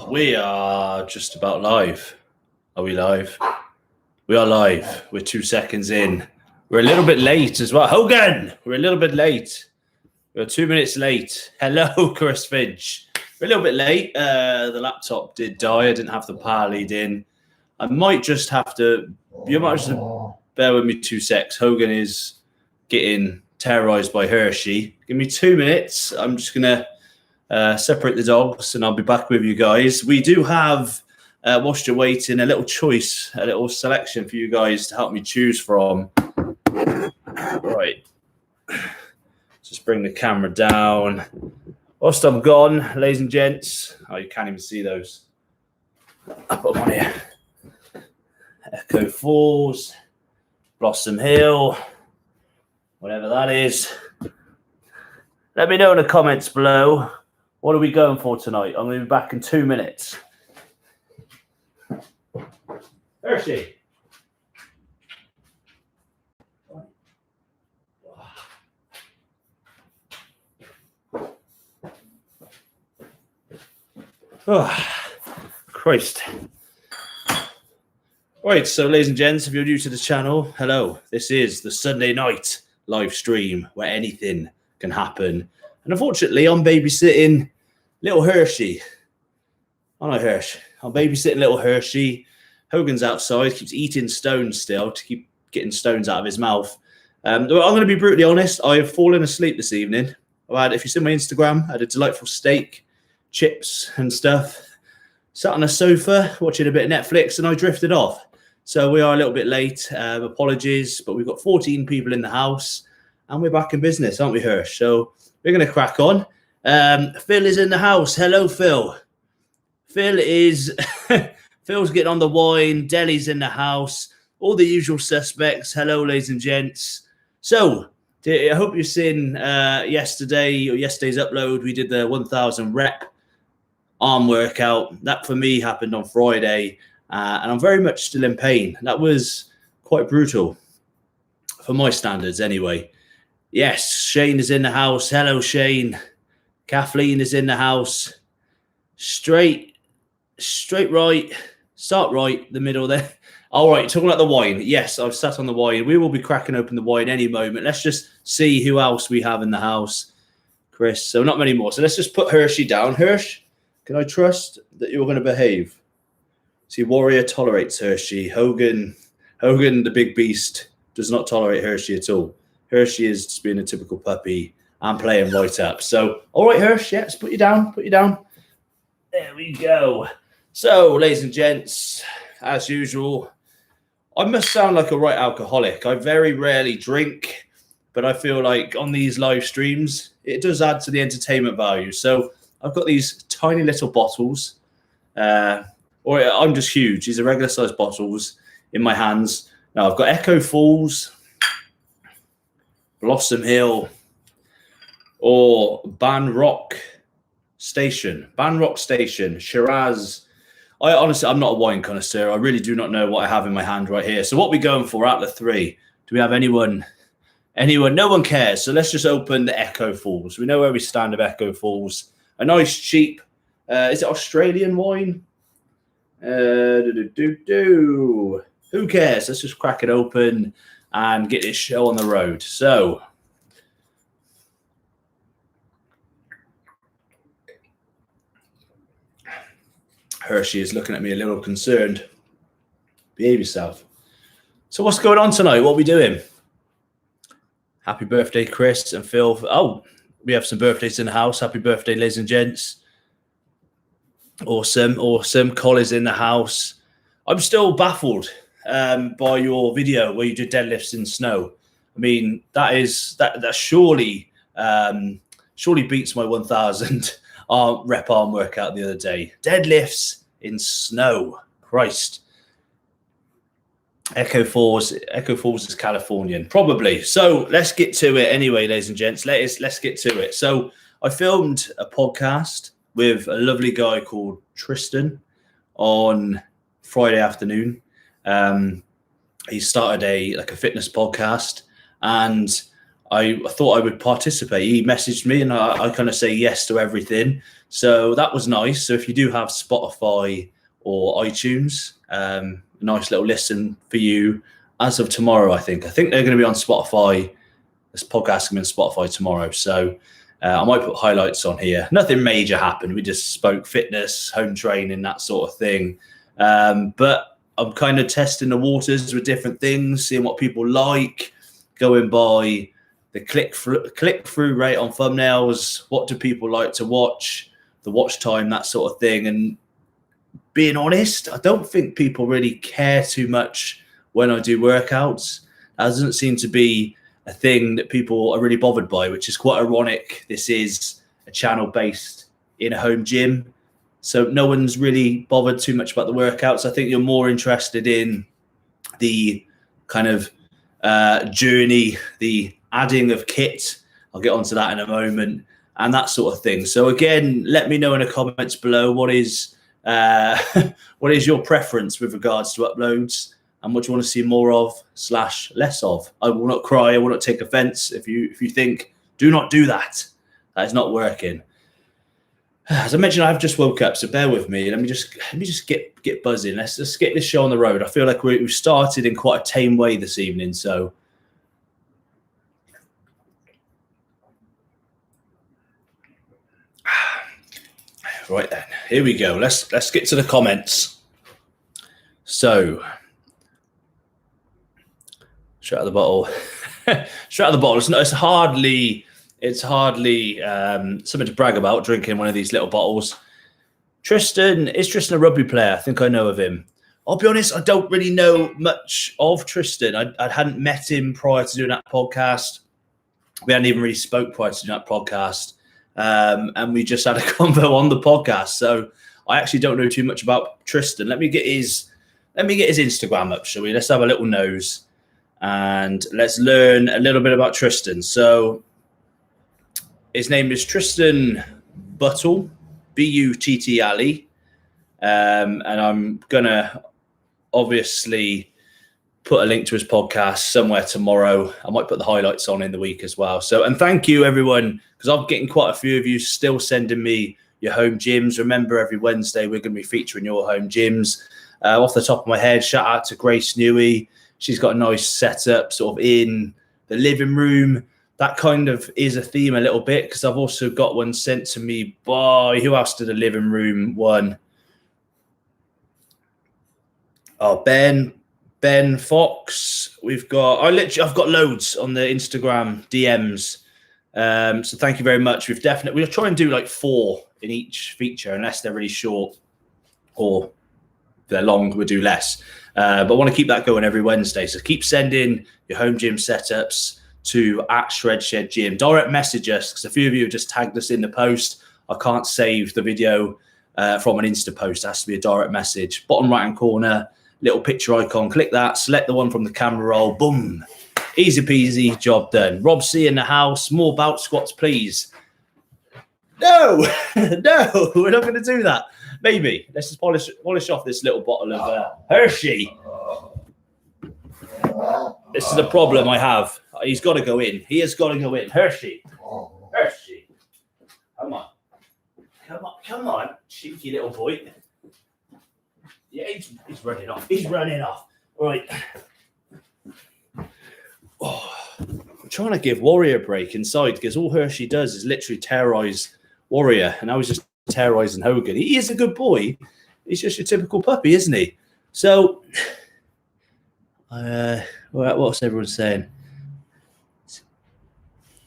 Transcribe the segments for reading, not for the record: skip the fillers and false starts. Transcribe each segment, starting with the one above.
We are just about live. Are we live? We are live. We're 2 seconds in. We're a little bit late as well. Hogan, we're a little bit late. We're 2 minutes late. Hello, Chris Finch. We're a little bit late. The laptop did die. I didn't have the power lead in. I might just have to, you might just bear with me 2 secs. Hogan is getting terrorized by Hershey. Give me 2 minutes. I'm just going to separate the dogs and I'll be back with you guys. We do have, whilst you're waiting, a little choice, a little selection for you guys to help me choose from. Right. Just bring the camera down. Whilst I'm gone, ladies and gents. Oh, you can't even see those. I'll put them on here. Echo Falls, Blossom Hill, whatever that is. Let me know in the comments below. What are we going for tonight? I'm going to be back in 2 minutes. Hershey. Oh, Christ. Right, so ladies and gents, if you're new to the channel, hello. This is the Sunday night live stream where anything can happen. And unfortunately, I'm babysitting little Hershey. I'm not Hershey. I'm babysitting little Hershey. Hogan's outside, keeps eating stones still to keep getting stones out of his mouth. I'm going to be brutally honest. I have fallen asleep this evening. If you see my Instagram, I had a delightful steak, chips and stuff. Sat on a sofa watching a bit of Netflix and I drifted off. So we are a little bit late. Apologies, but we've got 14 people in the house and we're back in business, aren't we, Hirsch? So we're going to crack on. Phil is in the house. Hello, Phil. Phil's getting on the wine. Deli's in the house. All the usual suspects. Hello, ladies and gents. So I hope you've seen yesterday's upload. We did the 1,000 rep arm workout. That for me happened on Friday, and I'm very much still in pain. That was quite brutal for my standards anyway. Yes, Shane is in the house. Hello, Shane. Kathleen is in the house. Straight right. Start right, the middle there. All right, talking about the wine. Yes, I've sat on the wine. We will be cracking open the wine any moment. Let's just see who else we have in the house. Chris, so not many more. So let's just put Hershey down. Hirsch, can I trust that you're going to behave? See, Warrior tolerates Hershey. Hogan, the big beast, does not tolerate Hershey at all. Hershey is just being a typical puppy and playing right up. So, all right, Hirsch, yeah, let's put you down. Put you down. There we go. So, ladies and gents, as usual, I must sound like a right alcoholic. I very rarely drink, but I feel like on these live streams, it does add to the entertainment value. So I've got these tiny little bottles, or I'm just huge. These are regular sized bottles in my hands. Now I've got Echo Falls, Blossom Hill, or Banrock Station, Shiraz. I'm not a wine connoisseur. I really do not know what I have in my hand right here. So what are we going for out of the three? Do we have anyone? No one cares. So let's just open the Echo Falls. We know where we stand with Echo Falls. A nice, cheap, is it Australian wine? Who cares? Let's just crack it open and get this show on the road. So Hershey is looking at me a little concerned. Behave yourself. So what's going on tonight? What are we doing? Happy birthday, Chris and Phil. Oh, we have some birthdays in the house. Happy birthday, ladies and gents. Awesome. Col is in the house. I'm still baffled by your video where you did deadlifts in snow. I mean, that surely beats my 1,000 rep arm workout the other day. Deadlifts in snow. Christ. Echo Falls is Californian, probably. So let's get to it anyway, ladies and gents. Let's get to it. So I filmed a podcast with a lovely guy called Tristan on Friday afternoon. He started a fitness podcast, and I thought I would participate. He messaged me, and I kind of say yes to everything. So that was nice. So if you do have Spotify or iTunes, nice little listen for you as of tomorrow, I think. I think they're going to be on Spotify. This podcast will be on Spotify tomorrow. So I might put highlights on here. Nothing major happened. We just spoke fitness, home training, that sort of thing. But I'm kind of testing the waters with different things, seeing what people like, going by the click-through rate on thumbnails. What do people like to watch? The watch time, that sort of thing. And being honest, I don't think people really care too much when I do workouts. That doesn't seem to be a thing that people are really bothered by, which is quite ironic. This is a channel based in a home gym, so no one's really bothered too much about the workouts. I think you're more interested in the kind of journey, the adding of kit. I'll get onto that in a moment, and that sort of thing. So again, let me know in the comments below what is your preference with regards to uploads, and what you want to see more of / less of. I will not cry. I will not take offense if you think, do not do that. That is not working. As I mentioned, I've just woke up, so bear with me. Let me just get buzzing. Let's just get this show on the road. I feel like we've started in quite a tame way this evening. So right then, here we go. Let's get to the comments. So. Straight out of the bottle. Straight out of the bottle. It's hardly something to brag about, drinking one of these little bottles. Tristan, is Tristan a rugby player? I think I know of him. I'll be honest, I don't really know much of Tristan. I hadn't met him prior to doing that podcast. We hadn't even really spoke prior to doing that podcast. And we just had a convo on the podcast. So I actually don't know too much about Tristan. Let me get his Instagram up, shall we? Let's have a little nose. And let's learn a little bit about Tristan. So his name is Tristan Buttle, Buttle. And I'm going to obviously put a link to his podcast somewhere tomorrow. I might put the highlights on in the week as well. So, and thank you everyone, because I'm getting quite a few of you still sending me your home gyms. Remember, every Wednesday, we're going to be featuring your home gyms. Off the top of my head, shout out to Grace Newey. She's got a nice setup sort of in the living room. That kind of is a theme a little bit, because I've also got one sent to me by, who else did the living room one? Oh, Ben Fox. I've got loads on the Instagram DMs. So thank you very much. We'll try and do like 4 in each feature, unless they're really short, or if they're long, we'll do less. But I want to keep that going every Wednesday. So keep sending your home gym setups to @ShredShed Gym. Direct message us, because a few of you have just tagged us in the post. I can't save the video from an Insta post. It has to be a direct message. Bottom right-hand corner, little picture icon. Click that. Select the one from the camera roll. Boom. Easy peasy. Job done. Rob C in the house. More bout squats, please. No. No, we're not going to do that. Maybe. Let's just polish off this little bottle of Hershey. This is the problem I have. He's got to go in. He has got to go in. Hershey. Come on. Cheeky little boy. Yeah, he's running off. Right. Oh, I'm trying to give Warrior a break inside, because all Hershey does is literally terrorize Warrior. And I was just terrorizing Hogan. He is a good boy. He's just your typical puppy, isn't he? So, what's everyone saying?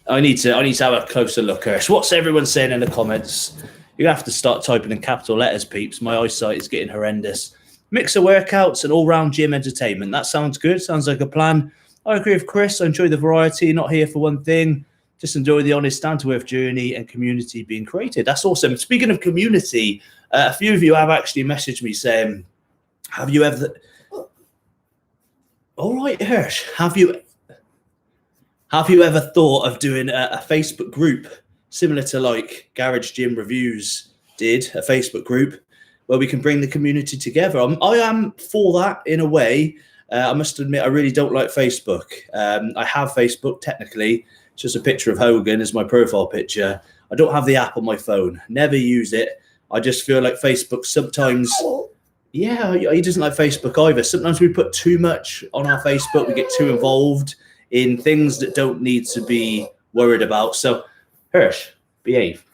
I need to have a closer look, Hirsch. What's everyone saying in the comments? You have to start typing in capital letters, peeps. My eyesight is getting horrendous. Mix of workouts and all-round gym entertainment. That sounds good. Sounds like a plan. I agree with Chris. I enjoy the variety. Not here for one thing. Just enjoy the honest, down-to-earth journey and community being created. That's awesome. Speaking of community, a few of you have actually messaged me saying, have you ever... All right, Hirsch. Have you ever thought of doing a Facebook group similar to like Garage Gym Reviews did, a Facebook group where we can bring the community together? I am for that in a way. I must admit, I really don't like Facebook. I have Facebook technically. It's just a picture of Hogan as my profile picture. I don't have the app on my phone. Never use it. I just feel like Facebook sometimes. Yeah, he doesn't like Facebook either. Sometimes we put too much on our Facebook. We get too involved in things that don't need to be worried about. So, Hirsch, behave.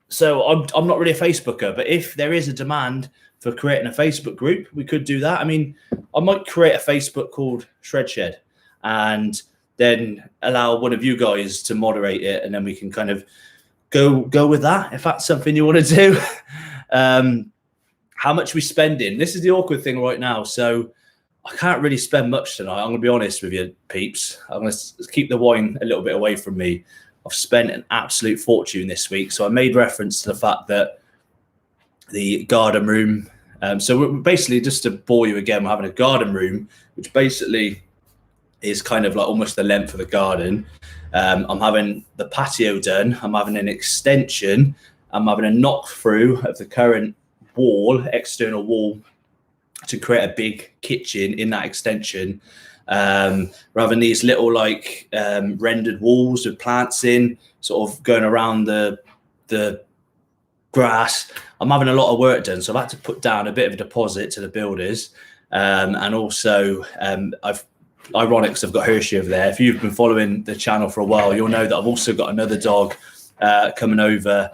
So I'm not really a Facebooker, but if there is a demand for creating a Facebook group, we could do that. I mean, I might create a Facebook called Shred Shed and then allow one of you guys to moderate it, and then we can kind of go with that if that's something you want to do. How much we spending? This is the awkward thing right now. So I can't really spend much tonight. I'm going to be honest with you, peeps. I'm going to keep the wine a little bit away from me. I've spent an absolute fortune this week. So I made reference to the fact that the garden room. So we're basically, just to bore you again, we're having a garden room, which basically is kind of like almost the length of the garden. I'm having the patio done. I'm having an extension. I'm having a knock through of the current external wall, to create a big kitchen in that extension. We're having these little rendered walls with plants in, sort of going around the grass. I'm having a lot of work done, so I've had to put down a bit of a deposit to the builders. And also, ironic because I've got Hershey over there. If you've been following the channel for a while, you'll know that I've also got another dog coming over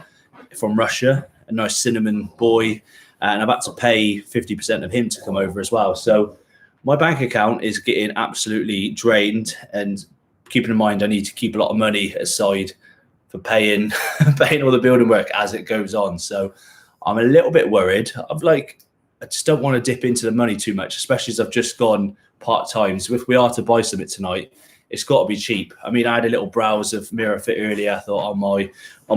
from Russia, a nice cinnamon boy, and I've had to pay 50% of him to come over as well. So my bank account is getting absolutely drained, and keeping in mind I need to keep a lot of money aside for paying all the building work as it goes on. So I'm a little bit worried. I just don't want to dip into the money too much, especially as I've just gone part-time. So if we are to buy something tonight, it's got to be cheap. I mean, I had a little browse of Mirror Fit earlier. I thought, oh my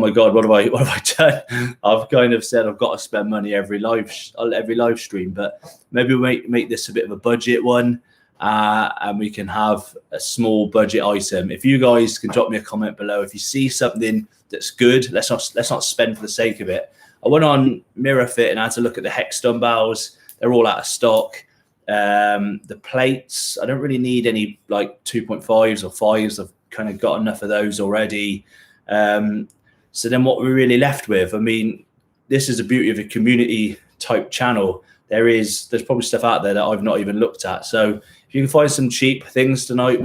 God, what have I done? I've kind of said I've got to spend money every live stream, but maybe we make this a bit of a budget one, and we can have a small budget item. If you guys can drop me a comment below, if you see something that's good, let's not spend for the sake of it. I went on Mirror Fit and I had to look at the Hex dumbbells. They're all out of stock. The plates, I don't really need any 2.5s or 5s. I've kind of got enough of those already. So then what we're really left with, I mean, this is the beauty of a community type channel. There's probably stuff out there that I've not even looked at. So if you can find some cheap things tonight,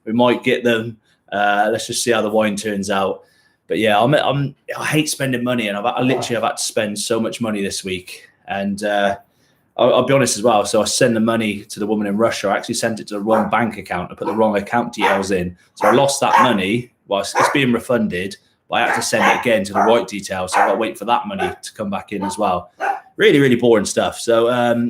we might get them. Let's just see how the wine turns out. But yeah, I hate spending money, and I literally have had to spend so much money this week. And I'll be honest as well. So I send the money to the woman in Russia. I actually sent it to the wrong bank account. I put the wrong account details in. So I lost that money. Well, it's being refunded, but I had to send it again to the right details. So I've got to wait for that money to come back in as well. Really, really boring stuff. So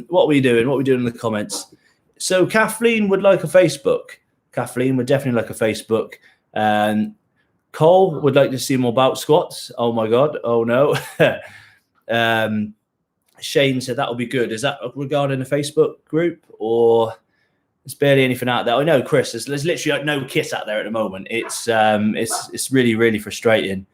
what are we doing? What are we doing in the comments? So Kathleen would like a Facebook. Kathleen would definitely like a Facebook. Cole would like to see more bout squats. Oh, my God. Oh, no. Shane said that will be good. Is that regarding a Facebook group, or there's barely anything out there? I know, Chris, there's literally no kit out there at the moment. It's really, really frustrating.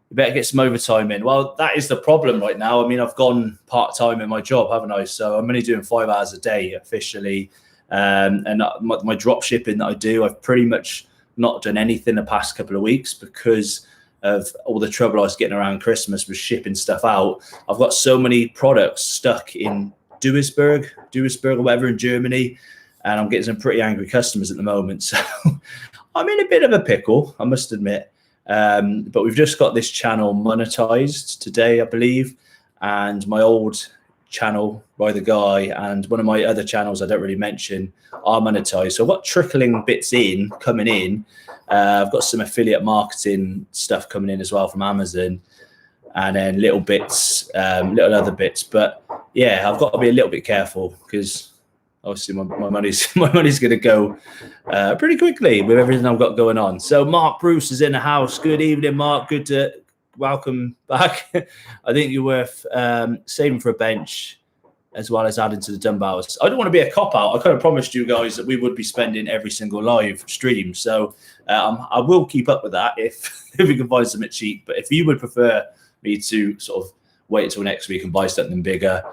You better get some overtime in. Well, that is the problem right now. I mean, I've gone part-time in my job, haven't I? So I'm only doing 5 hours a day officially. And my drop shipping that I do, I've pretty much not done anything the past couple of weeks because of all the trouble I was getting around Christmas with shipping stuff out. I've got so many products stuck in Duisburg or whatever in Germany, and I'm getting some pretty angry customers at the moment. So I'm in a bit of a pickle, I must admit. But we've just got this channel monetized today, I believe, and my old channel by the guy and one of my other channels I don't really mention are monetized. So I've got trickling bits coming in. I've got some affiliate marketing stuff coming in as well from Amazon, and then little other bits. But yeah, I've got to be a little bit careful because obviously my money's going to go pretty quickly with everything I've got going on. So Mark Bruce is in the house. Good evening, Mark. Good to welcome back. I think you're worth saving for a bench as well as adding to the dumbbells. I don't want to be a cop-out. I kind of promised you guys that we would be spending every single live stream. So I will keep up with that if we can find something cheap. But if you would prefer me to sort of wait until next week and buy something bigger,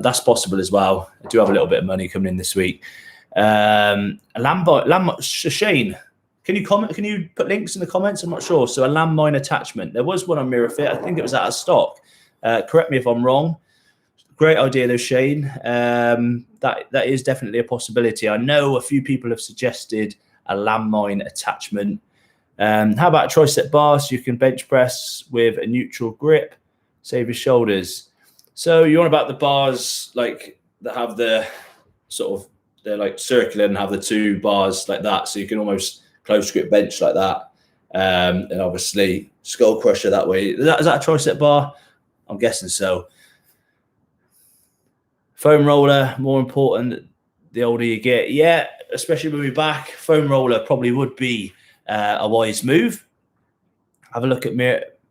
that's possible as well. I do have a little bit of money coming in this week. Shane, can Can you comment? Can you put links in the comments? I'm not sure. So a landmine attachment. There was one on Mirror Fit. I think it was out of stock. Correct me if I'm wrong. Great idea though, Shane. That is definitely a possibility. I know a few people have suggested a landmine attachment. How about a tricep bar so you can bench press with a neutral grip, save your shoulders. So you're on about the bars like that have the sort of, they're like circular and have the two bars like that, so you can almost close grip bench like that. And obviously skull crusher that way. Is that a tricep bar? I'm guessing so. Foam roller, more important the older you get. Yeah, especially when we're back, foam roller probably would be a wise move. Have a look at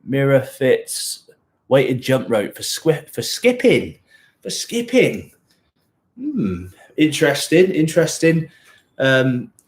Mirror Fit's weighted jump rope for skipping. Interesting.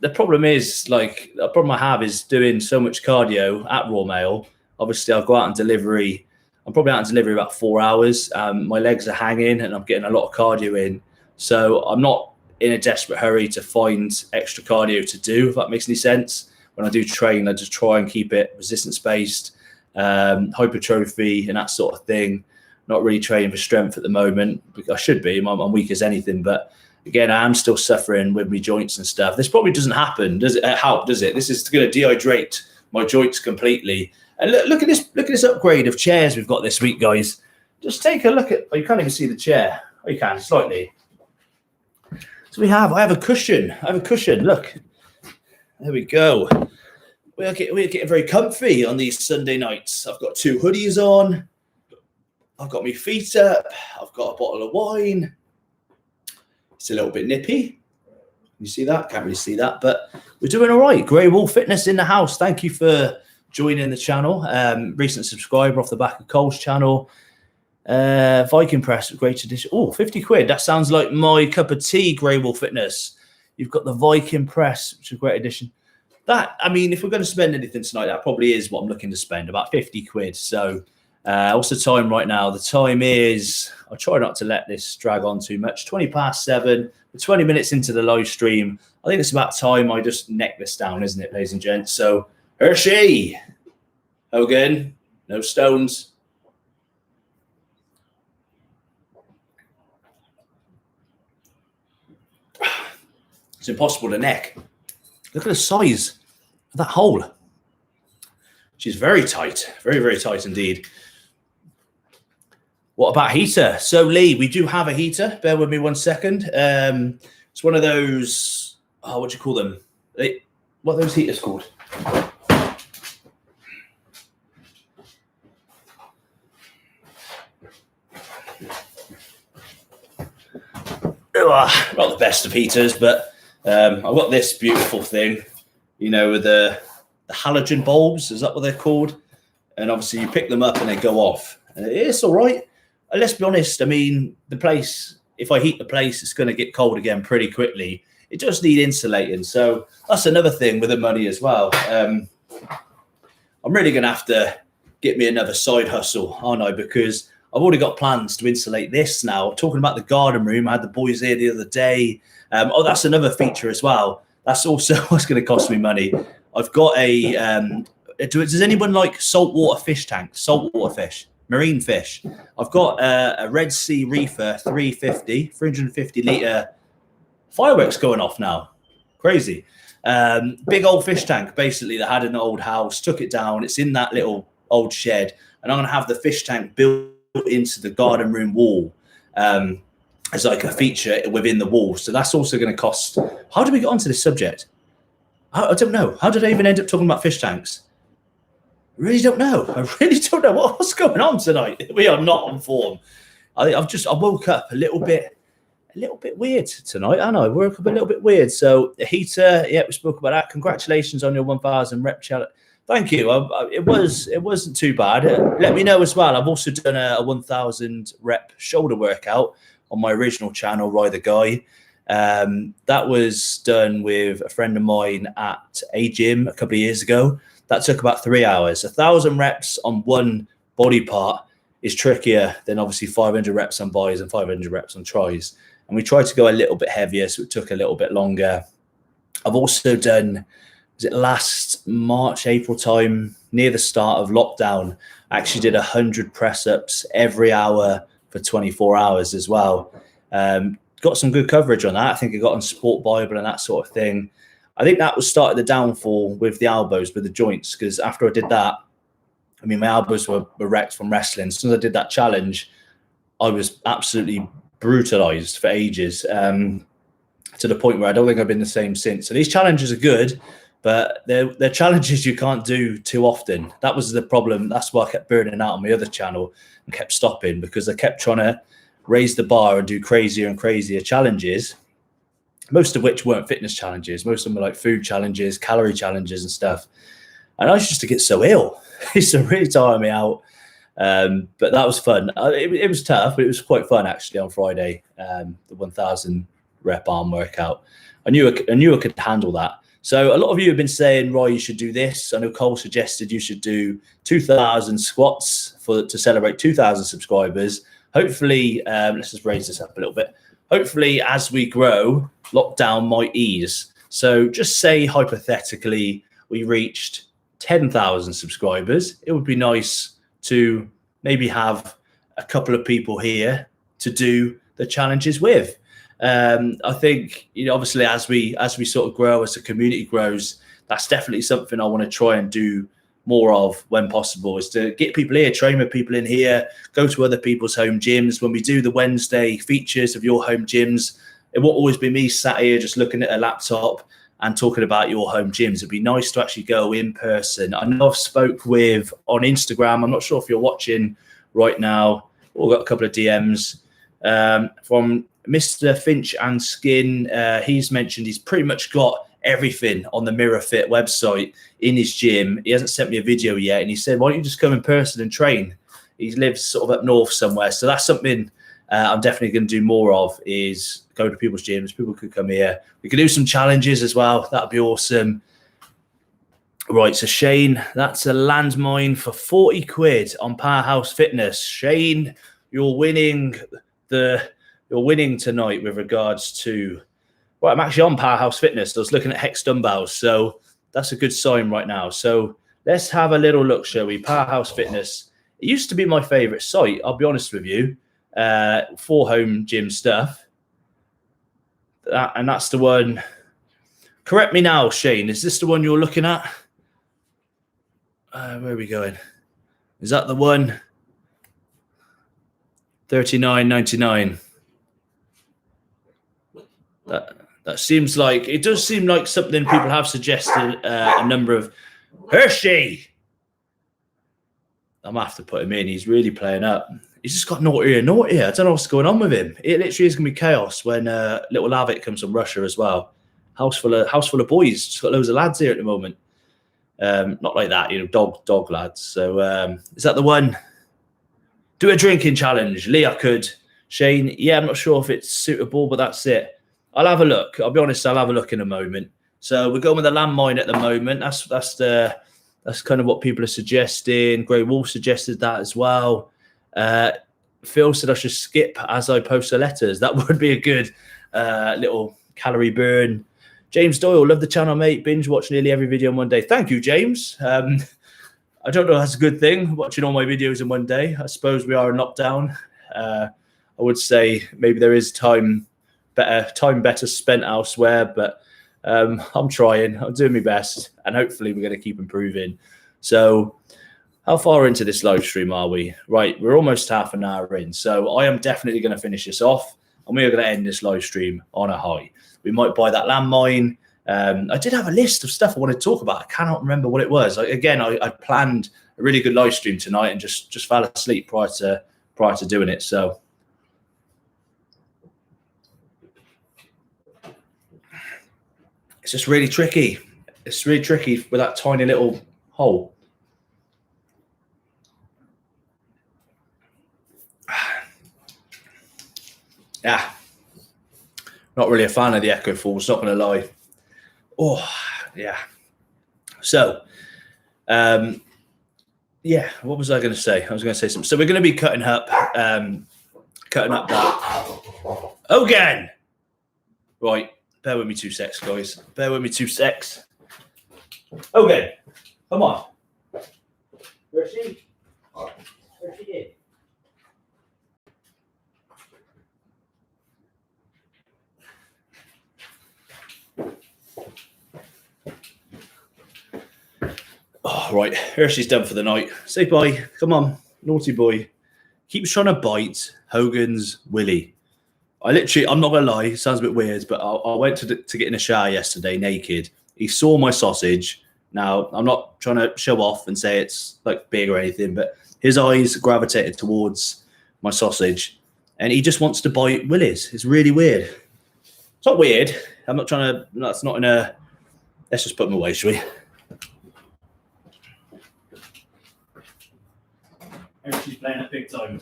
The problem is, like, the problem I have is doing so much cardio at Royal Mail. Obviously, I'll go out on delivery. I'm probably out on delivery about 4 hours. My legs are hanging and I'm getting a lot of cardio in. So I'm not in a desperate hurry to find extra cardio to do, if that makes any sense. When I do train, I just try and keep it resistance-based, hypertrophy and that sort of thing. Not really training for strength at the moment. I should be. I'm weak as anything. But again, I am still suffering with my joints and stuff. This probably doesn't happen. Does it help, does it? This is going to dehydrate my joints completely. And look at this upgrade of chairs we've got this week, guys. Just take a look at. Oh, you can't even see the chair. Oh, you can slightly. So I have a cushion. Look, there we go. We're getting very comfy on these Sunday nights. I've got 2 hoodies on. I've got my feet up. I've got a bottle of wine. It's a little bit nippy. You see that? Can't really see that, but we're doing all right. Grey Wall Fitness in the house. Thank you for joining the channel. Recent subscriber off the back of Cole's channel. Viking Press, great edition. Oh, 50 quid. That sounds like my cup of tea, Grey Wall Fitness. You've got the Viking Press, which is a great edition. That, I mean, if we're going to spend anything tonight, that probably is what I'm looking to spend, about 50 quid. So what's the time right now? The time is, I'll try not to let this drag on too much, 7:20. We're 20 minutes into the live stream. I think it's about time I just neck this down, isn't it, ladies and gents? So, Hershey, Hogan, no stones. It's impossible to neck. Look at the size of that hole. She's very tight, very, very tight indeed. What about heater? So, Lee, we do have a heater. Bear with me 1 second. It's one of those, what do you call them? What are those heaters called? Not the best of heaters, but I've got this beautiful thing, you know, with the halogen bulbs. Is that what they're called? And obviously you pick them up and they go off. It's all right. Let's be honest. I mean, the place, if I heat the place, it's going to get cold again pretty quickly. It does need insulating. So that's another thing with the money as well. I'm really going to have to get me another side hustle, aren't I? Because I've already got plans to insulate this now. I'm talking about the garden room. I had the boys here the other day. That's another feature as well. That's also what's going to cost me money. I've got a, does anyone like saltwater fish tanks, saltwater fish, marine fish? I've got a Red Sea Reefer 350 litre fireworks going off now. Crazy. Big old fish tank, basically, that had an old house, took it down. It's in that little old shed. And I'm going to have the fish tank built into the garden room wall as like a feature within the wall. So that's also going to cost. How did we get onto this subject? I don't know. How did I even end up talking about fish tanks? I really don't know. What's going on tonight. We are not on form. I woke up a little bit weird tonight. I know. I woke up a little bit weird. So the heater, yeah, we spoke about that. Congratulations on your 1,000 rep challenge. Thank you. It wasn't too bad. Let me know as well. I've also done a 1,000 rep shoulder workout on my original channel, Rye the Guy. That was done with a friend of mine at a gym a couple of years ago. That took about 3 hours. 1,000 reps on one body part is trickier than obviously 500 reps on buys and 500 reps on tries. And we tried to go a little bit heavier, so it took a little bit longer. I've also done was it last March, April time, near the start of lockdown. I actually did 100 press-ups every hour for 24 hours as well. Got some good coverage on that. I think I got on Sport Bible and that sort of thing. I think that was started the downfall with the elbows, with the joints, because after I did that, I mean, my elbows were wrecked from wrestling. As soon as I did that challenge, I was absolutely brutalized for ages, to the point where I don't think I've been the same since. So these challenges are good, but they're challenges you can't do too often. That was the problem. That's why I kept burning out on my other channel and kept stopping, because I kept trying to raise the bar and do crazier and crazier challenges, most of which weren't fitness challenges. Most of them were like food challenges, calorie challenges and stuff. And I used to get so ill. It used to really tire me out. But that was fun. It was tough, but it was quite fun actually on Friday, the 1,000 rep arm workout. I knew I could handle that. So a lot of you have been saying, Roy, you should do this. I know Cole suggested you should do 2,000 squats to celebrate 2,000 subscribers. Hopefully, let's just raise this up a little bit. Hopefully, as we grow, lockdown might ease. So just say hypothetically we reached 10,000 subscribers. It would be nice to maybe have a couple of people here to do the challenges with. I think, obviously as we sort of grow, as the community grows, that's definitely something I want to try and do more of when possible, is to get people here, train with people in here, go to other people's home gyms. When we do the Wednesday features of your home gyms, it won't always be me sat here just looking at a laptop and talking about your home gyms. It'd be nice to actually go in person. I know I've spoke with on Instagram. I'm not sure if you're watching right now. We've got a couple of DMs from Mr. Finch and Skin. He's mentioned he's pretty much got everything on the Mirror Fit website in his gym. He hasn't sent me a video yet, and he said, why don't you just come in person and train? He lives sort of up north somewhere. So that's something I'm definitely going to do more of, is go to people's gyms. People could come here. We could do some challenges as well. That'd be awesome. Right, so Shane, that's a landmine for 40 quid on Powerhouse Fitness. Shane, you're winning tonight with regards to, well, I'm actually on Powerhouse Fitness. I was looking at Hex dumbbells, so that's a good sign right now. So let's have a little look, shall we? Powerhouse Fitness. It used to be my favorite site, I'll be honest with you, for home gym stuff. And that's the one. Correct me now, Shane. Is this the one you're looking at? Where are we going? Is that the one? $39.99. That seems like, it does seem like something people have suggested a number of. Hershey! I'm going to have to put him in. He's really playing up. He's just got naughtier and naughtier. I don't know what's going on with him. It literally is going to be chaos when little Lavitt comes from Russia as well. House full of boys. Just got loads of lads here at the moment. Not like that, dog lads. So is that the one? Do a drinking challenge. Leah could. Shane, yeah, I'm not sure if it's suitable, but that's it. I'll have a look. I'll be honest, I'll have a look in a moment. So we're going with a landmine at the moment. That's kind of what people are suggesting. Grey Wolf suggested that as well. Phil said I should skip as I post the letters. That would be a good little calorie burn. James Doyle, love the channel, mate. Binge watch nearly every video in one day. Thank you, James. I don't know if that's a good thing, watching all my videos in one day. I suppose we are in lockdown. I would say maybe there is time better spent elsewhere, but I'm trying. I'm doing my best, and hopefully we're going to keep improving. So how far into this live stream are we? Right, we're almost half an hour in, so I am definitely going to finish this off, and we are going to end this live stream on a high. We might buy that landmine. I did have a list of stuff I wanted to talk about. I cannot remember what it was. I planned a really good live stream tonight and just fell asleep prior to doing it. So it's just really tricky. It's really tricky with that tiny little hole. Yeah. Not really a fan of the Echo Falls, not going to lie. Oh, yeah. So, yeah, what was I going to say? I was going to say something. So we're going to be cutting up that again. Right, bear with me 2 secs, guys. Bear with me 2 secs. Okay, come on. Where's she? Where's she in? Oh, right, Hershey's done for the night. Say bye. Come on, naughty boy. Keeps trying to bite Hogan's willy. I'm not going to lie, it sounds a bit weird, but I went to get in a shower yesterday naked. He saw my sausage. Now, I'm not trying to show off and say it's like big or anything, but his eyes gravitated towards my sausage and he just wants to bite willies. It's really weird. It's not weird. I'm not trying to, that's not in a, let's just put them away, shall we? She's playing at big time.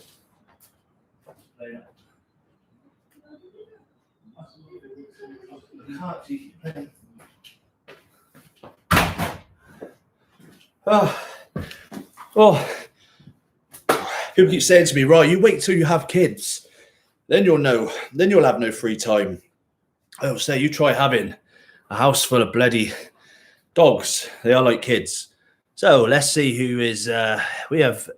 Oh, people keep saying to me, right, you wait till you have kids, then you'll know, then you'll have no free time. I'll say, you try having a house full of bloody dogs. They are like kids. So let's see who is, we have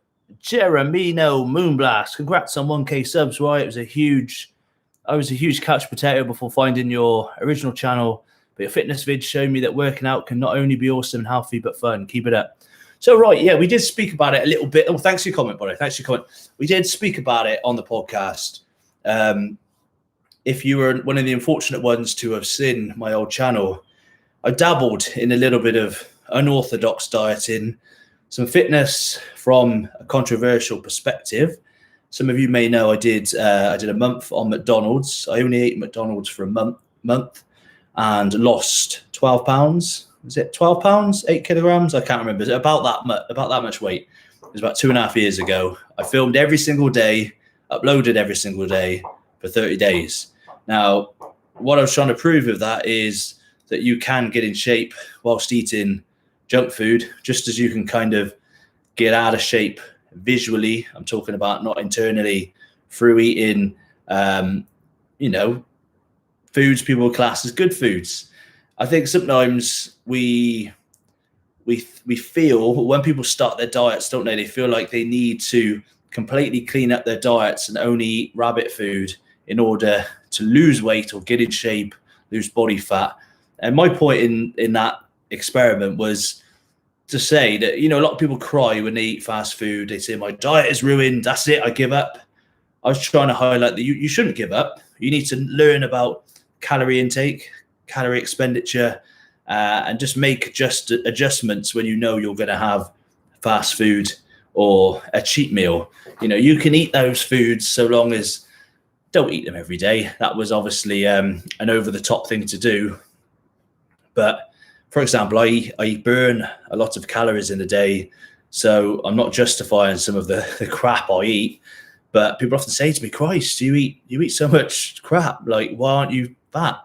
Jeremino Moonblast. Congrats on 1K subs, right? I was a huge couch potato before finding your original channel, but your fitness vids showed me that working out can not only be awesome and healthy, but fun. Keep it up. So, right, yeah, we did speak about it a little bit. Oh, thanks for your comment, buddy. Thanks for your comment. We did speak about it on the podcast. If you were one of the unfortunate ones to have seen my old channel, I dabbled in a little bit of unorthodox dieting, some fitness from a controversial perspective. Some of you may know I did a month on McDonald's. I only ate McDonald's for a month and lost 12 pounds. Was it 12 pounds, 8 kilograms? I can't remember. About that much weight. It was about 2.5 years ago. I filmed every single day, uploaded every single day for 30 days. Now, what I was trying to prove with that is that you can get in shape whilst eating junk food, just as you can kind of get out of shape visually. I'm talking about not internally, through eating, foods people class as good foods. I think sometimes we feel when people start their diets, don't they? They feel like they need to completely clean up their diets and only eat rabbit food in order to lose weight or get in shape, lose body fat. And my point in that experiment was to say that, a lot of people cry when they eat fast food. They say, my diet is ruined. That's it. I give up. I was trying to highlight that you shouldn't give up. You need to learn about calorie intake, calorie expenditure, and just make adjustments when you know you're going to have fast food or a cheat meal. You can eat those foods so long as don't eat them every day. That was obviously an over-the-top thing to do. But for example, I burn a lot of calories in a day, so I'm not justifying some of the crap I eat. But people often say to me, Christ, you eat so much crap. Like, why aren't you fat?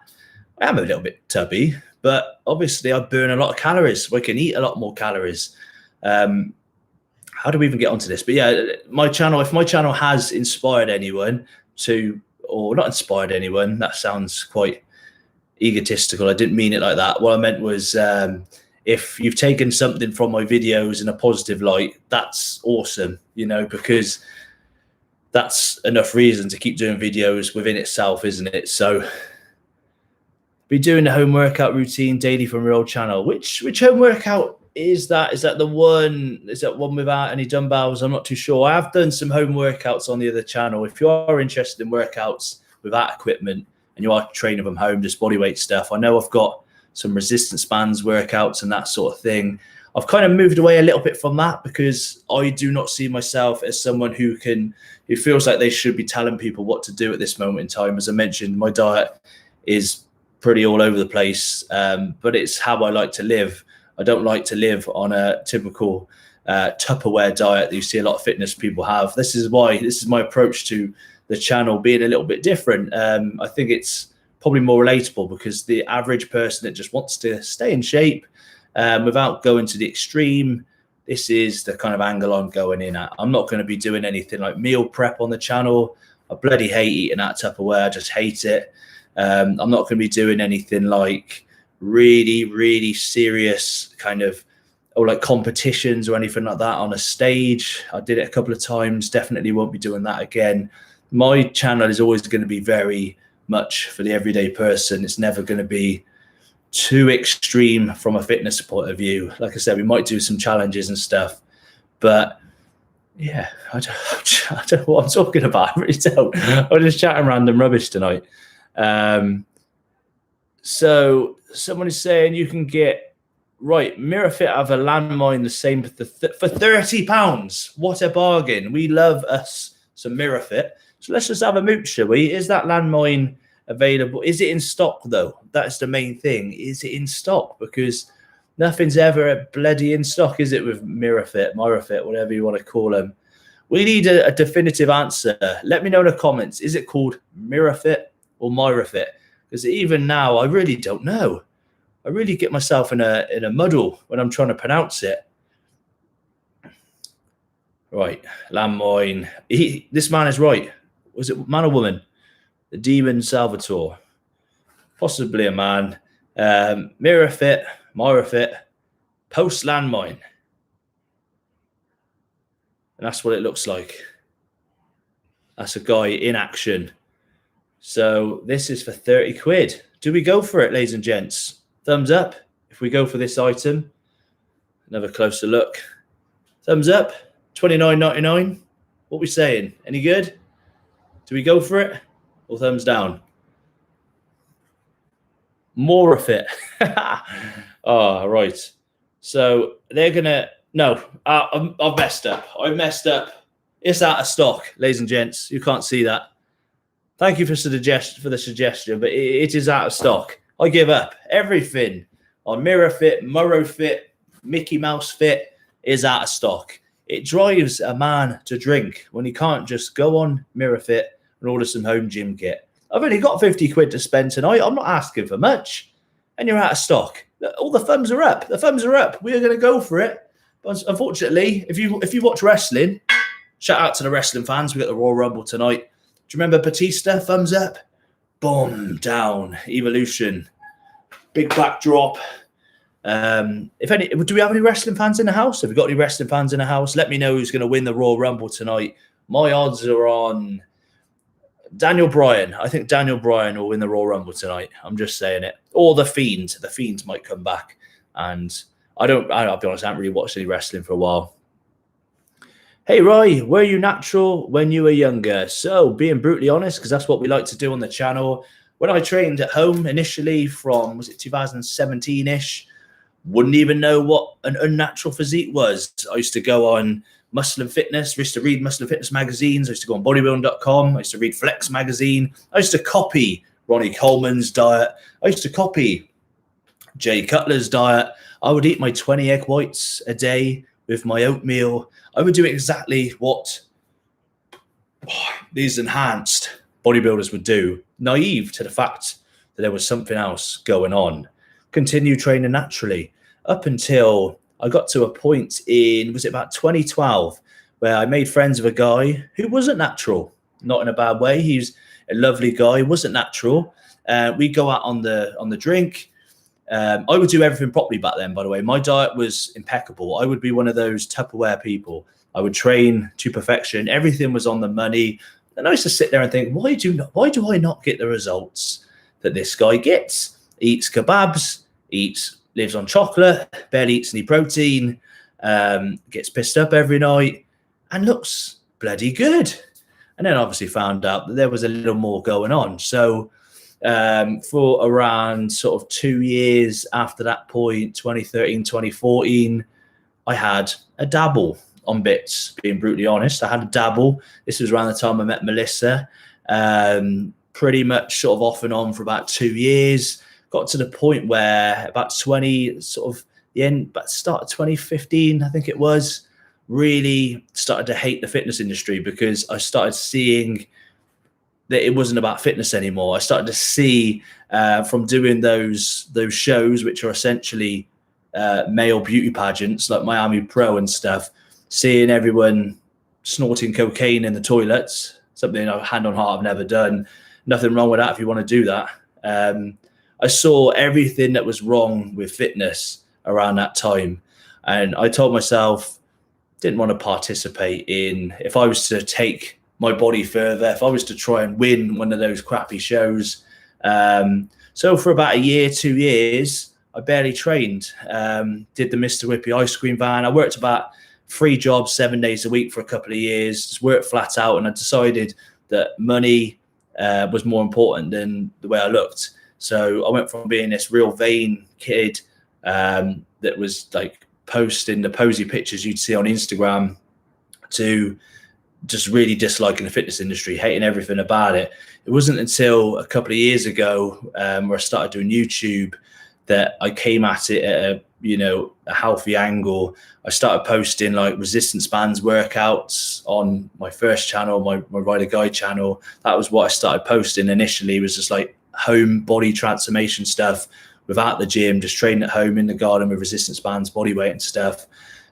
I am a little bit tubby, but obviously I burn a lot of calories, so I can eat a lot more calories. How do we even get onto this? But yeah, if my channel has inspired anyone or not inspired anyone, that sounds quite egotistical. I didn't mean it like that. What I meant was if you've taken something from my videos in a positive light, that's awesome, because that's enough reason to keep doing videos within itself, isn't it? So be doing the home workout routine daily from your old channel. Which home workout is that? Is that one without any dumbbells? I'm not too sure. I have done some home workouts on the other channel. If you are interested in workouts without equipment and you are training from home, just bodyweight stuff, I know I've got some resistance bands workouts and that sort of thing. I've kind of moved away a little bit from that because I do not see myself as someone who feels like they should be telling people what to do at this moment in time. As I mentioned, my diet is pretty all over the place, but it's how I like to live. I don't like to live on a typical Tupperware diet that you see a lot of fitness people have. This is my approach to the channel being a little bit different. I think it's probably more relatable because the average person that just wants to stay in shape without going to the extreme, this is the kind of angle I'm going in at. I'm not going to be doing anything like meal prep on the channel. I bloody hate eating that Tupperware. I just hate it. I'm not going to be doing anything like really, really serious kind of like competitions or anything like that on a stage. I did it a couple of times. Definitely won't be doing that again. My channel is always going to be very much for the everyday person. It's never going to be too extreme from a fitness point of view. Like I said, we might do some challenges and stuff, but yeah, I don't know what I'm talking about. I really don't. I'm just chatting random rubbish tonight. So someone is saying you can get, right, Mirror Fit have a landmine the same for £30. What a bargain. We love us some Mirror Fit. So let's just have a mooch, shall we? Is that landmine available? Is it in stock, though? That's the main thing. Is it in stock? Because nothing's ever bloody in stock, is it, with Mirror Fit, whatever you want to call them. We need a definitive answer. Let me know in the comments. Is it called Mirror Fit or Myra Fit? Because even now, I really don't know. I really get myself in a muddle when I'm trying to pronounce it. Right, landmine. This man is right. Was it man or woman? The Demon Salvatore. Possibly a man. Mirror Fit, Myra Fit, post landmine. And that's what it looks like. That's a guy in action. So this is for 30 quid. Do we go for it, ladies and gents? Thumbs up if we go for this item. Another closer look. Thumbs up. $29.99. What are we saying? Any good? Do we go for it? Or thumbs down? More of it. Oh, right. So they're going to... No, I've messed up. I've messed up. It's out of stock, ladies and gents. You can't see that. Thank you for the suggestion, but it is out of stock. I give up. Everything on Mirror Fit, Murrow Fit, Mickey Mouse Fit is out of stock. It drives a man to drink when he can't just go on Mirror Fit and order some home gym kit. I've only got 50 quid to spend tonight. I'm not asking for much. And you're out of stock. All the thumbs are up. The thumbs are up. We are going to go for it. But unfortunately, if you watch wrestling, shout out to the wrestling fans. We got the Royal Rumble tonight. Do you remember Batista? Thumbs up. Boom, down. Evolution. Big backdrop. Do we have any wrestling fans in the house? Have we got any wrestling fans in the house? Let me know who's going to win the Royal Rumble tonight. My odds are on Daniel Bryan. I think Daniel Bryan will win the Royal Rumble tonight. I'm just saying it. Or the Fiend. The Fiend might come back. And I'll be honest, I haven't really watched any wrestling for a while. Hey, Roy, were you natural when you were younger? So, being brutally honest, because that's what we like to do on the channel. When I trained at home initially from, was it 2017-ish, wouldn't even know what an unnatural physique was. I used to go on Muscle and Fitness. I used to read Muscle and Fitness magazines. I used to go on bodybuilding.com. I used to read Flex magazine. I used to copy Ronnie Coleman's diet. I used to copy Jay Cutler's diet. I would eat my 20 egg whites a day with my oatmeal. I would do exactly what these enhanced bodybuilders would do, naive to the fact that there was something else going on. Continue training naturally up until I got to a point in, was it about 2012, where I made friends with a guy who wasn't natural, not in a bad way. He's a lovely guy, wasn't natural. We'd go out on the drink. I would do everything properly back then, by the way. My diet was impeccable. I would be one of those Tupperware people. I would train to perfection. Everything was on the money. And I used to sit there and think, why do I not get the results that this guy gets? Eats kebabs, lives on chocolate, barely eats any protein, gets pissed up every night, and looks bloody good. And then obviously found out that there was a little more going on. So for around sort of 2 years after that point, 2013, 2014, I had a dabble on bits, being brutally honest. I had a dabble. This was around the time I met Melissa. Pretty much sort of off and on for about 2 years. Got to the point where about start of 2015, I think it was, really started to hate the fitness industry because I started seeing that it wasn't about fitness anymore. I started to see from doing those shows, which are essentially male beauty pageants like Miami Pro and stuff, seeing everyone snorting cocaine in the toilets, something hand on heart I've never done. Nothing wrong with that if you want to do that. I saw everything that was wrong with fitness around that time. And I told myself, didn't want to participate in, if I was to take my body further, if I was to try and win one of those crappy shows. So for about a year, 2 years, I barely trained. Did the Mr. Whippy ice cream van. I worked about 3 jobs, 7 days a week for a couple of years, just worked flat out. And I decided that money was more important than the way I looked. So I went from being this real vain kid that was like posting the posy pictures you'd see on Instagram to just really disliking the fitness industry, hating everything about it. It wasn't until a couple of years ago where I started doing YouTube that I came at it at a healthy angle. I started posting like resistance bands workouts on my first channel, my Rider Guide channel. That was what I started posting initially, was just like home body transformation stuff without the gym, just training at home in the garden with resistance bands, body weight and stuff.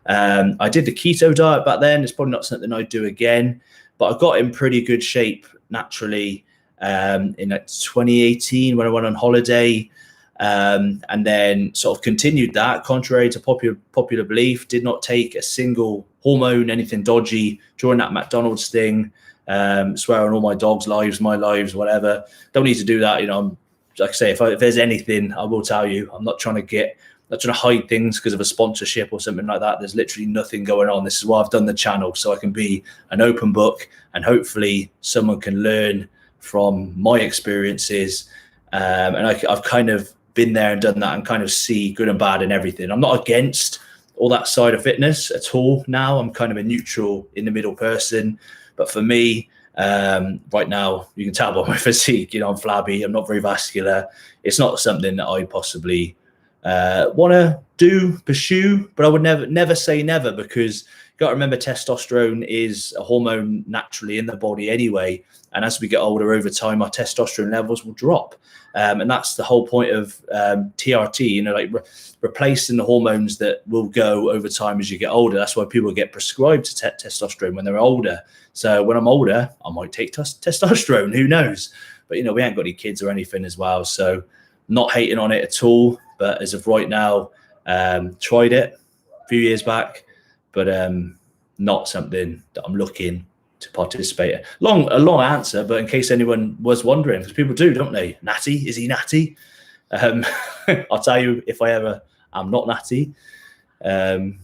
I did the keto diet back then. It's probably not something I'd do again, but I got in pretty good shape naturally in like 2018 when I went on holiday. And then sort of continued that, contrary to popular belief. Did not take a single hormone, anything dodgy during that McDonald's thing. Swear on all my dogs' lives, my lives, whatever. Don't need to do that. I'm, like I say, if there's anything, I will tell you. I'm not trying to hide things because of a sponsorship or something like that. There's literally nothing going on. This is why I've done the channel, so I can be an open book and hopefully someone can learn from my experiences. And I've kind of been there and done that and kind of see good and bad in everything. I'm not against all that side of fitness at all now. I'm kind of a neutral in the middle person. But for me, right now, you can tell by my physique, I'm flabby, I'm not very vascular. It's not something that I possibly want to pursue, but I would never say never, because you got to remember testosterone is a hormone naturally in the body anyway. And as we get older over time, our testosterone levels will drop. And that's the whole point of TRT, like replacing the hormones that will go over time as you get older. That's why people get prescribed testosterone when they're older. So when I'm older, I might take testosterone, who knows? But, we ain't got any kids or anything as well. So not hating on it at all. But as of right now, tried it a few years back, but not something that I'm looking to participate in. A long answer, but in case anyone was wondering, because people do, don't they? Natty, is he natty? I'll tell you if I'm not natty. So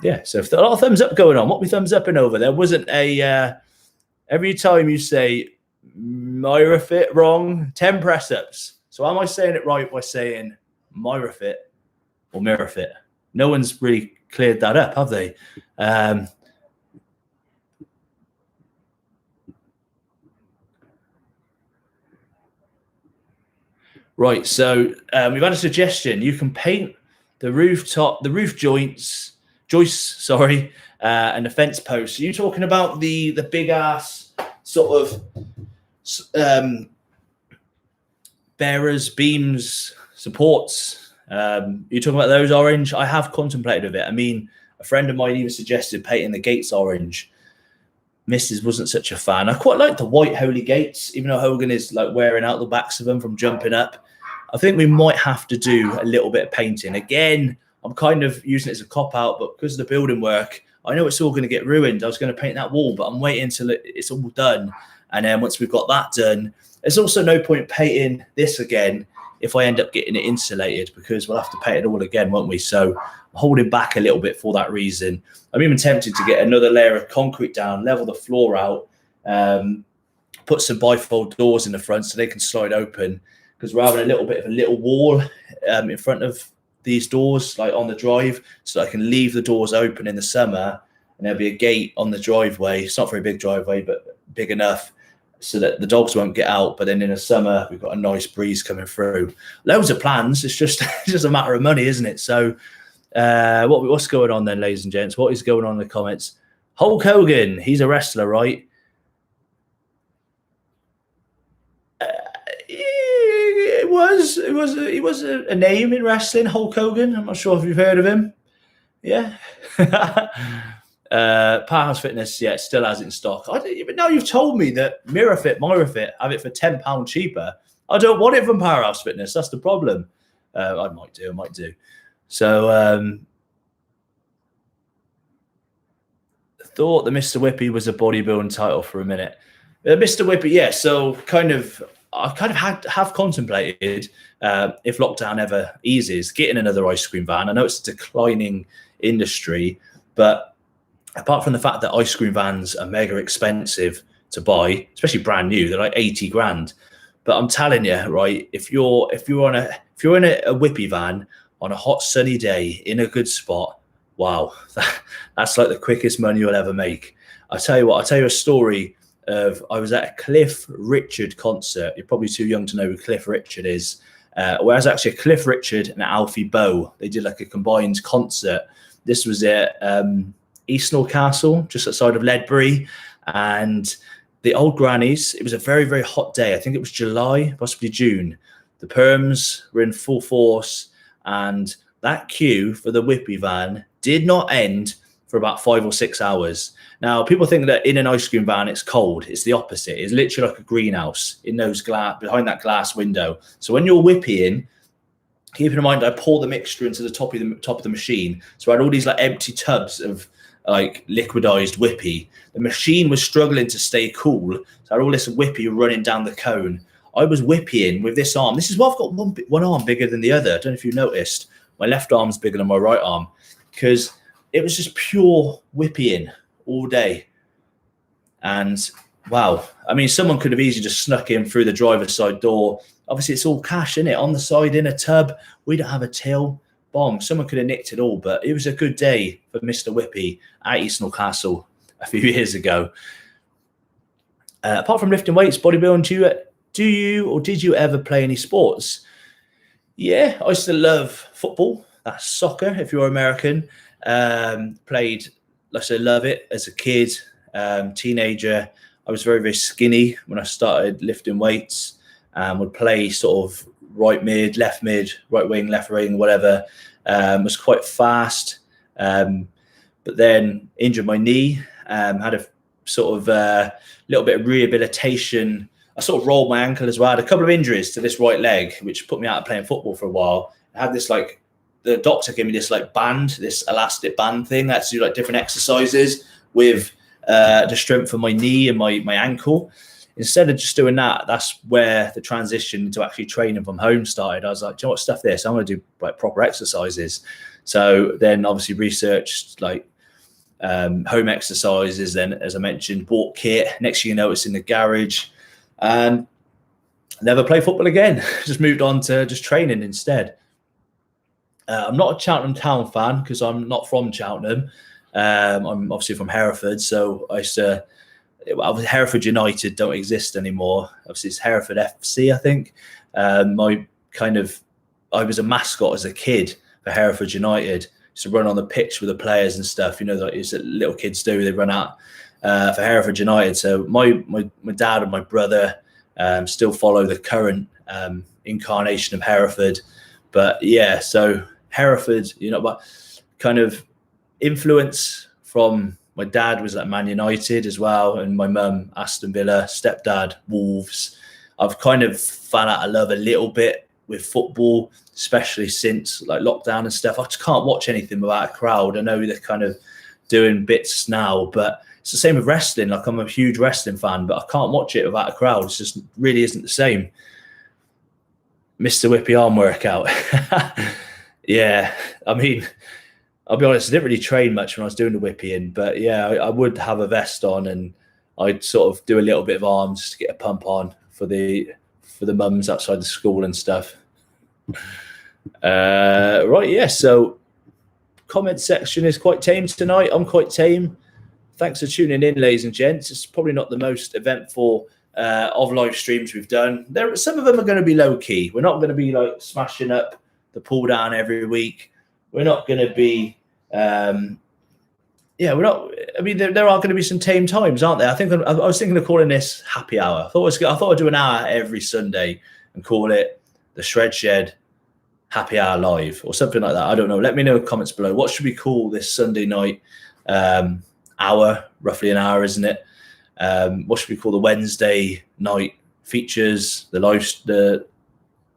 if there are a lot of thumbs up going on, what we thumbs upping over? There wasn't every time you say MyraFit wrong, 10 press ups. So am I saying it right by saying MyraFit or MiraFit? No one's really cleared that up, have they? Right, so we've had a suggestion. You can paint the roof joists, and the fence posts. Are you talking about the big ass sort of bearers, beams, supports? You're talking about those orange? I have contemplated of it. I mean, a friend of mine even suggested painting the gates orange. Mrs. wasn't such a fan. I quite like the white holy gates, even though Hogan is like wearing out the backs of them from jumping up. I think we might have to do a little bit of painting. Again, I'm kind of using it as a cop-out, but because of the building work, I know it's all going to get ruined. I was going to paint that wall, but I'm waiting until it's all done. And then once we've got that done, there's also no point painting this again if I end up getting it insulated, because we'll have to paint it all again, won't we? So I'm holding back a little bit for that reason. I'm even tempted to get another layer of concrete down, level the floor out, put some bifold doors in the front so they can slide open, because we're having a little bit of a little wall in front of these doors, like on the drive, so I can leave the doors open in the summer, and there'll be a gate on the driveway. It's not a very big driveway, but big enough so that the dogs won't get out. But then in the summer, we've got a nice breeze coming through. Loads of plans. It's just a matter of money, isn't it? So what's going on then, ladies and gents? What is going on in the comments? Hulk Hogan, he's a wrestler, right? He was a name in wrestling, Hulk Hogan. I'm not sure if you've heard of him. Yeah. Powerhouse Fitness, yeah, still has it in stock. But now you've told me that MyraFit have it for £10 cheaper. I don't want it from Powerhouse Fitness. That's the problem. I might do. So thought the Mr. Whippy was a bodybuilding title for a minute. Mr. Whippy, yeah. So I have contemplated if lockdown ever eases, getting another ice cream van. I know it's a declining industry, but apart from the fact that ice cream vans are mega expensive to buy, especially brand new, they're like 80 grand. But I'm telling you, right, if you're in a Whippy van on a hot sunny day in a good spot, wow, that's like the quickest money you'll ever make. I'll tell you a story of, I was at a Cliff Richard concert. You're probably too young to know who Cliff Richard is. Whereas actually Cliff Richard and Alfie Boe, they did like a combined concert. This was at Eastnall Castle, just outside of Ledbury. And the old grannies, it was a very, very hot day. I think it was July, possibly June. The perms were in full force. And that queue for the Whippy van did not end for about 5 or 6 hours. Now, people think that in an ice cream van, it's cold. It's the opposite. It's literally like a greenhouse in those behind that glass window. So when you're whipping, keep in mind, I pour the mixture into the top of the machine. So I had all these like empty tubs of like liquidized Whippy. The machine was struggling to stay cool. So I had all this Whippy running down the cone. I was whipping with this arm. This is why I've got one arm bigger than the other. I don't know if you noticed. My left arm's bigger than my right arm because it was just pure whipping all day. And wow, I mean, someone could have easily just snuck in through the driver's side door. Obviously, it's all cash, isn't it? On the side in a tub. We don't have a till. Bomb. Someone could have nicked it all, but it was a good day for Mr. Whippy at Eastnall Castle a few years ago. Apart from lifting weights, bodybuilding, did you ever play any sports? Yeah, I used to love football. That's soccer, if you're American. Played, like I said, love it as a kid, teenager. I was very, very skinny when I started lifting weights. Would play sort of right mid, left mid, right wing, left wing, whatever. Was quite fast, but then injured my knee. Had a sort of little bit of rehabilitation. I sort of rolled my ankle as well. I had a couple of injuries to this right leg, which put me out of playing football for a while. I had this like, the doctor gave me this like band, this elastic band thing that to do like different exercises with the strength of my knee and my ankle. Instead of just doing that, that's where the transition into actually training from home started. I was like, do you know what, stuff this, I'm going to do like proper exercises. So then obviously researched like home exercises. Then, as I mentioned, bought kit. Next thing you know, it's in the garage. And never played football again. Just moved on to just training instead. I'm not a Cheltenham Town fan because I'm not from Cheltenham. I'm obviously from Hereford, so Hereford United don't exist anymore. Obviously, it's Hereford FC, I think. I was a mascot as a kid for Hereford United. Used to run on the pitch with the players and stuff. You know, like little kids do. They run out for Hereford United. So my dad and my brother still follow the current incarnation of Hereford. But yeah, so Hereford, you know, but kind of influence from my dad was like Man United as well, and my mum Aston Villa, stepdad Wolves. I've kind of found out I love a little bit with football, especially since like lockdown and stuff. I just can't watch anything without a crowd. I know they're kind of doing bits now, but it's the same with wrestling. Like I'm a huge wrestling fan, but I can't watch it without a crowd. It just really isn't the same. Mr. Whippy arm workout. Yeah, I mean, I'll be honest, I didn't really train much when I was doing the whipping, but yeah, I would have a vest on and I'd sort of do a little bit of arms to get a pump on for the mums outside the school and stuff. Right, yeah, so comment section is quite tame tonight. I'm quite tame. Thanks for tuning in, ladies and gents. It's probably not the most eventful of live streams we've done. Some of them are going to be low key. We're not going to be like smashing up the pull down every week. We're not going to be, we're not. I mean, there are going to be some tame times, aren't there? I was thinking of calling this happy hour. I thought I'd do an hour every Sunday and call it the Shred Shed Happy Hour Live or something like that. I don't know. Let me know in the comments below. What should we call this Sunday night hour? Roughly an hour, isn't it? What should we call the Wednesday night features, the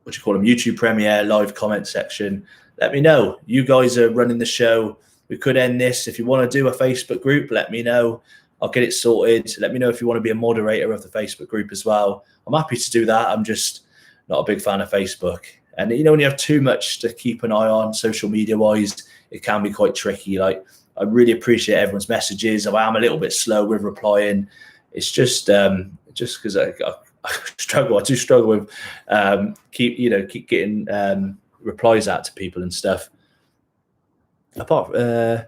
what you call them, YouTube premiere, live comment section. Let me know. You guys are running the show. We could end this. If you want to do a Facebook group, let me know. I'll get it sorted. Let me know if you want to be a moderator of the Facebook group as well. I'm happy to do that. I'm just not a big fan of Facebook. And, when you have too much to keep an eye on social media-wise, it can be quite tricky. Like, I really appreciate everyone's messages. I am a little bit slow with replying. It's just because I struggle. I do struggle with keep getting replies out to people and stuff. I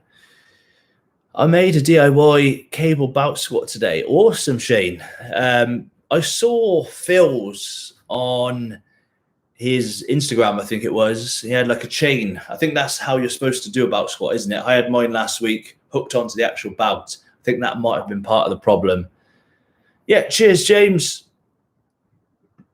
made a DIY cable bout squat today. Awesome, Shane. I saw Phil's on his Instagram, I think it was. He had like a chain. I think that's how you're supposed to do a bout squat, isn't it? I had mine last week hooked onto the actual bout. I think that might have been part of the problem. Yeah, cheers, James.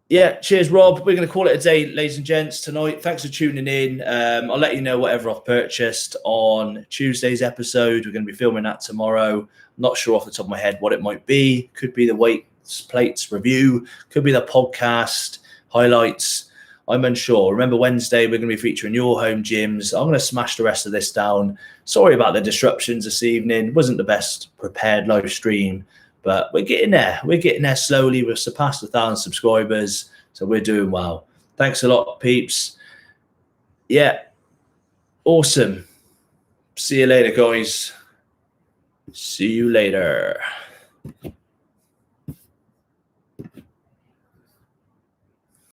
Yeah, cheers, Rob. We're going to call it a day, ladies and gents, tonight. Thanks for tuning in. I'll let you know whatever I've purchased on Tuesday's episode. We're going to be filming that tomorrow. I'm not sure off the top of my head what it might be. Could be the weights plates review. Could be the podcast highlights. I'm unsure. Remember, Wednesday, we're going to be featuring your home gyms. I'm going to smash the rest of this down. Sorry about the disruptions this evening. It wasn't the best prepared live stream, but we're getting there. We're getting there slowly. We've surpassed 1,000 subscribers, so we're doing well. Thanks a lot, peeps. Yeah, awesome. See you later, guys. See you later.